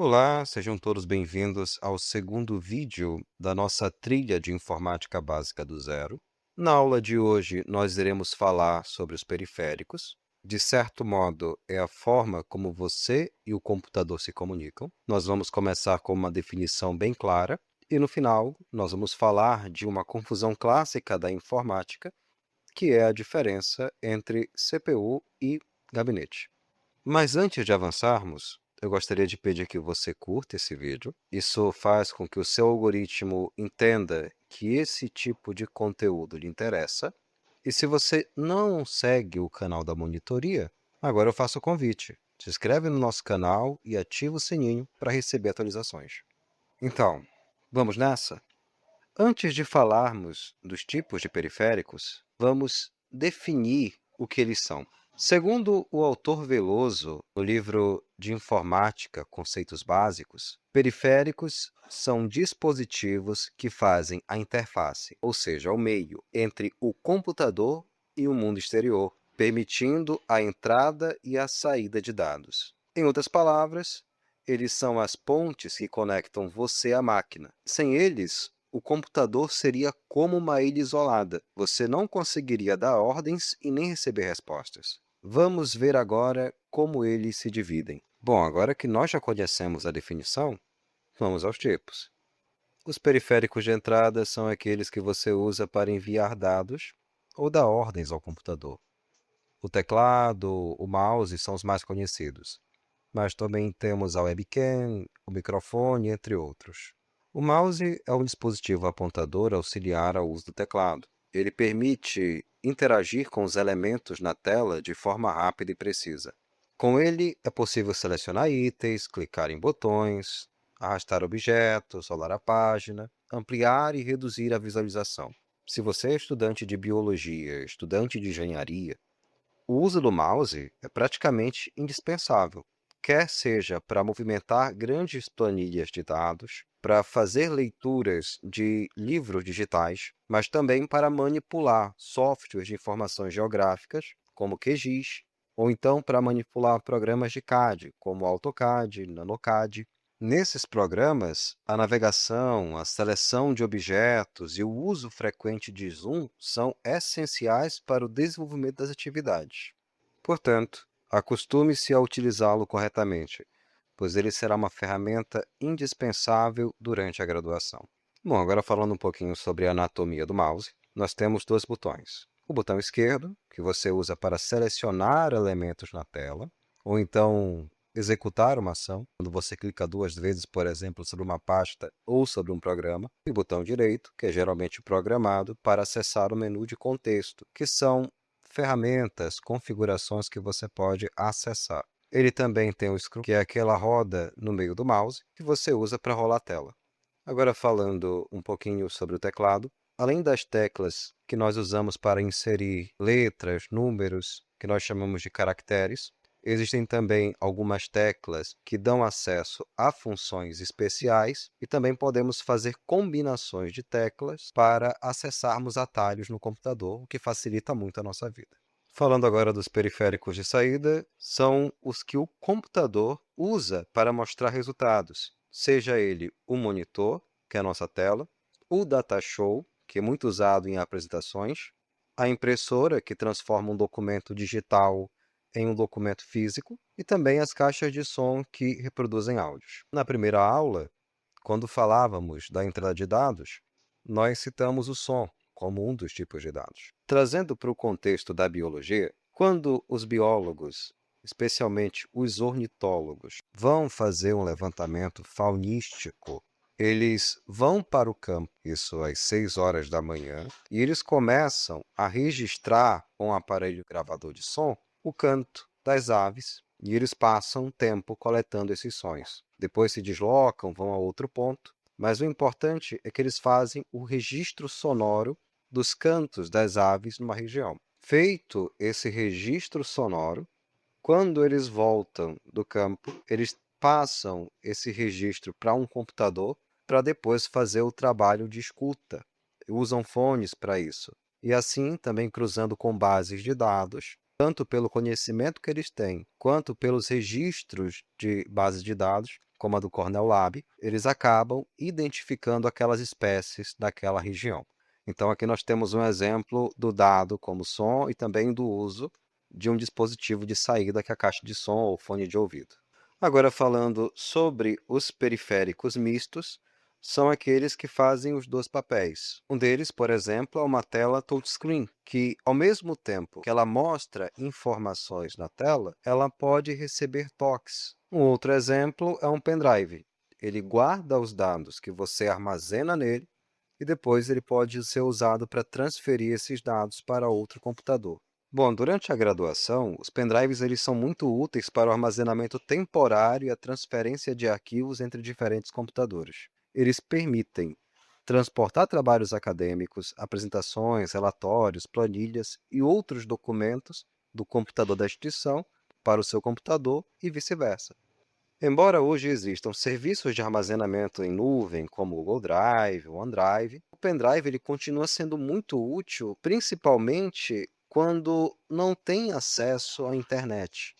Olá, sejam todos bem-vindos ao segundo vídeo da nossa trilha de informática básica do zero. Na aula de hoje, nós iremos falar sobre os periféricos. De certo modo, é a forma como você e o computador se comunicam. Nós vamos começar com uma definição bem clara e, no final, nós vamos falar de uma confusão clássica da informática, que é a diferença entre CPU e gabinete. Mas antes de avançarmos, eu gostaria de pedir que você curta esse vídeo. Isso faz com que o seu algoritmo entenda que esse tipo de conteúdo lhe interessa. E se você não segue o canal da monitoria, agora eu faço o convite. Se inscreve no nosso canal e ativa o sininho para receber atualizações. Então, vamos nessa? Antes de falarmos dos tipos de periféricos, vamos definir o que eles são. Segundo o autor Veloso, no livro de Informática, Conceitos Básicos, periféricos são dispositivos que fazem a interface, ou seja, o meio, entre o computador e o mundo exterior, permitindo a entrada e a saída de dados. Em outras palavras, eles são as pontes que conectam você à máquina. Sem eles, o computador seria como uma ilha isolada. Você não conseguiria dar ordens e nem receber respostas. Vamos ver agora como eles se dividem. Bom, agora que nós já conhecemos a definição, vamos aos tipos. Os periféricos de entrada são aqueles que você usa para enviar dados ou dar ordens ao computador. O teclado, o mouse são os mais conhecidos, mas também temos a webcam, o microfone, entre outros. O mouse é um dispositivo apontador auxiliar ao uso do teclado. Ele permite interagir com os elementos na tela de forma rápida e precisa. Com ele, é possível selecionar itens, clicar em botões, arrastar objetos, rolar a página, ampliar e reduzir a visualização. Se você é estudante de biologia, estudante de engenharia, o uso do mouse é praticamente indispensável, quer seja para movimentar grandes planilhas de dados, para fazer leituras de livros digitais, mas também para manipular softwares de informações geográficas, como QGIS, ou então para manipular programas de CAD, como AutoCAD, NanoCAD. Nesses programas, a navegação, a seleção de objetos e o uso frequente de zoom são essenciais para o desenvolvimento das atividades. Portanto, acostume-se a utilizá-lo corretamente, pois ele será uma ferramenta indispensável durante a graduação. Bom, agora falando um pouquinho sobre a anatomia do mouse, nós temos dois botões. O botão esquerdo, que você usa para selecionar elementos na tela, ou então executar uma ação, quando você clica duas vezes, por exemplo, sobre uma pasta ou sobre um programa, e o botão direito, que é geralmente programado para acessar o menu de contexto, que são ferramentas, configurações que você pode acessar. Ele também tem o scroll, que é aquela roda no meio do mouse, que você usa para rolar a tela. Agora falando um pouquinho sobre o teclado, além das teclas que nós usamos para inserir letras, números, que nós chamamos de caracteres, existem também algumas teclas que dão acesso a funções especiais e também podemos fazer combinações de teclas para acessarmos atalhos no computador, o que facilita muito a nossa vida. Falando agora dos periféricos de saída, são os que o computador usa para mostrar resultados, seja ele o monitor, que é a nossa tela, o datashow, que é muito usado em apresentações, a impressora, que transforma um documento digital em um documento físico, e também as caixas de som que reproduzem áudios. Na primeira aula, quando falávamos da entrada de dados, nós citamos o som como um dos tipos de dados. Trazendo para o contexto da biologia, quando os biólogos, especialmente os ornitólogos, vão fazer um levantamento faunístico, eles vão para o campo, isso às 6 horas da manhã, e eles começam a registrar com um aparelho gravador de som o canto das aves, e eles passam um tempo coletando esses sons. Depois se deslocam, vão a outro ponto, mas o importante é que eles fazem o registro sonoro dos cantos das aves numa região. Feito esse registro sonoro, quando eles voltam do campo, eles passam esse registro para um computador para depois fazer o trabalho de escuta. Usam fones para isso. E assim, também cruzando com bases de dados, tanto pelo conhecimento que eles têm, quanto pelos registros de bases de dados, como a do Cornell Lab, eles acabam identificando aquelas espécies daquela região. Então, aqui nós temos um exemplo do dado como som e também do uso de um dispositivo de saída, que é a caixa de som ou fone de ouvido. Agora, falando sobre os periféricos mistos, são aqueles que fazem os dois papéis. Um deles, por exemplo, é uma tela touchscreen, que, ao mesmo tempo que ela mostra informações na tela, ela pode receber toques. Um outro exemplo é um pendrive. Ele guarda os dados que você armazena nele e depois ele pode ser usado para transferir esses dados para outro computador. Bom, durante a graduação, os pendrives eles são muito úteis para o armazenamento temporário e a transferência de arquivos entre diferentes computadores. Eles permitem transportar trabalhos acadêmicos, apresentações, relatórios, planilhas e outros documentos do computador da instituição para o seu computador e vice-versa. Embora hoje existam serviços de armazenamento em nuvem, como o Google Drive ou OneDrive, o pendrive ele continua sendo muito útil, principalmente quando não tem acesso à internet.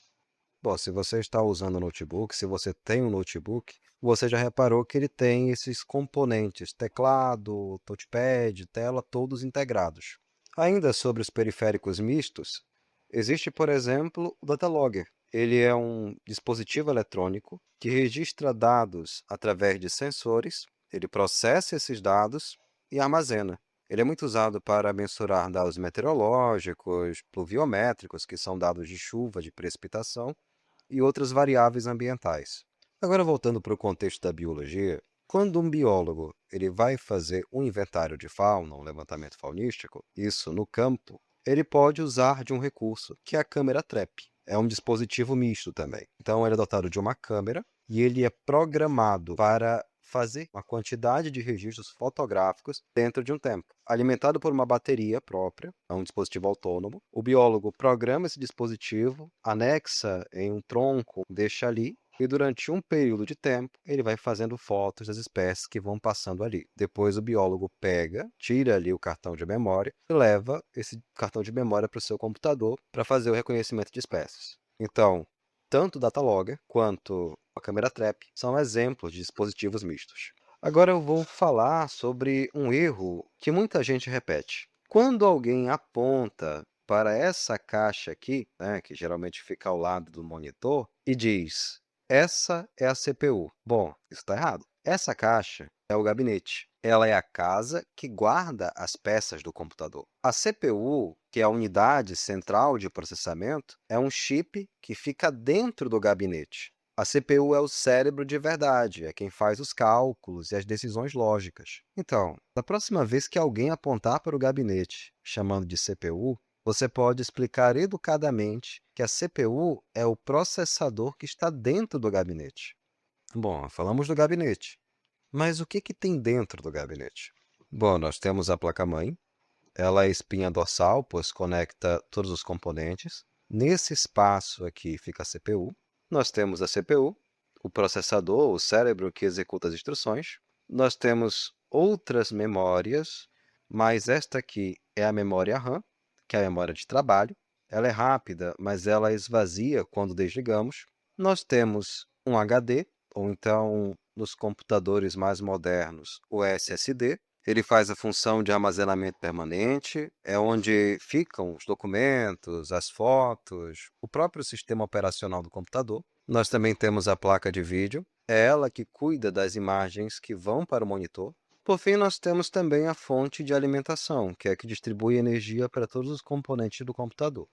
Bom, se você está usando o notebook, se você tem um notebook, você já reparou que ele tem esses componentes, teclado, touchpad, tela, todos integrados. Ainda sobre os periféricos mistos, existe, por exemplo, o Datalogger. Ele é um dispositivo eletrônico que registra dados através de sensores, ele processa esses dados e armazena. Ele é muito usado para mensurar dados meteorológicos, pluviométricos, que são dados de chuva, de precipitação, e outras variáveis ambientais. Agora, voltando para o contexto da biologia, quando um biólogo ele vai fazer um inventário de fauna, um levantamento faunístico, isso no campo, ele pode usar de um recurso, que é a câmera trap. É um dispositivo misto também. Então, ele é dotado de uma câmera e ele é programado para fazer uma quantidade de registros fotográficos dentro de um tempo. Alimentado por uma bateria própria, é um dispositivo autônomo, o biólogo programa esse dispositivo, anexa em um tronco, deixa ali, e durante um período de tempo, ele vai fazendo fotos das espécies que vão passando ali. Depois o biólogo pega, tira ali o cartão de memória e leva esse cartão de memória para o seu computador para fazer o reconhecimento de espécies. Então, tanto o Datalogger quanto a câmera trap são exemplos de dispositivos mistos. Agora eu vou falar sobre um erro que muita gente repete. Quando alguém aponta para essa caixa aqui, né, que geralmente fica ao lado do monitor, e diz: essa é a CPU. Bom, isso está errado. Essa caixa é o gabinete. Ela é a casa que guarda as peças do computador. A CPU, que é a unidade central de processamento, é um chip que fica dentro do gabinete. A CPU é o cérebro de verdade, é quem faz os cálculos e as decisões lógicas. Então, da próxima vez que alguém apontar para o gabinete chamando de CPU, você pode explicar educadamente que a CPU é o processador que está dentro do gabinete. Bom, falamos do gabinete, mas o que tem dentro do gabinete? Bom, nós temos a placa-mãe, ela é a espinha dorsal, pois conecta todos os componentes. Nesse espaço aqui fica a CPU. Nós temos a CPU, o processador, o cérebro que executa as instruções. Nós temos outras memórias, mas esta aqui é a memória RAM, que é a memória de trabalho. Ela é rápida, mas ela esvazia quando desligamos. Nós temos um HD, ou então, nos computadores mais modernos, o SSD. Ele faz a função de armazenamento permanente, é onde ficam os documentos, as fotos, o próprio sistema operacional do computador. Nós também temos a placa de vídeo, é ela que cuida das imagens que vão para o monitor. Por fim, nós temos também a fonte de alimentação, que é a que distribui energia para todos os componentes do computador.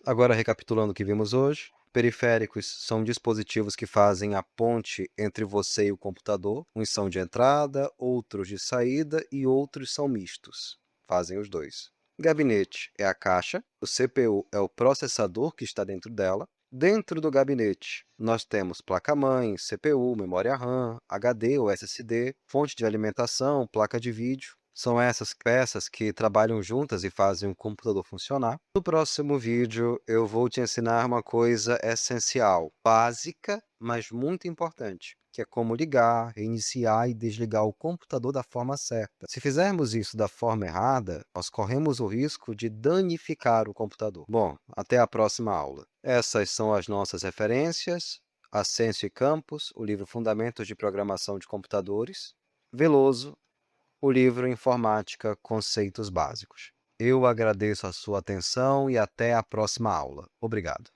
Agora, recapitulando o que vimos hoje, periféricos são dispositivos que fazem a ponte entre você e o computador. Uns são de entrada, outros de saída e outros são mistos. Fazem os dois. Gabinete é a caixa, o CPU é o processador que está dentro dela. Dentro do gabinete, nós temos placa-mãe, CPU, memória RAM, HD ou SSD, fonte de alimentação, placa de vídeo. São essas peças que trabalham juntas e fazem o computador funcionar. No próximo vídeo, eu vou te ensinar uma coisa essencial, básica, mas muito importante, que é como ligar, reiniciar e desligar o computador da forma certa. Se fizermos isso da forma errada, nós corremos o risco de danificar o computador. Bom, até a próxima aula. Essas são as nossas referências. Ascencio e Campos, o livro Fundamentos de Programação de Computadores. Veloso, o livro Informática, Conceitos Básicos. Eu agradeço a sua atenção e até a próxima aula. Obrigado.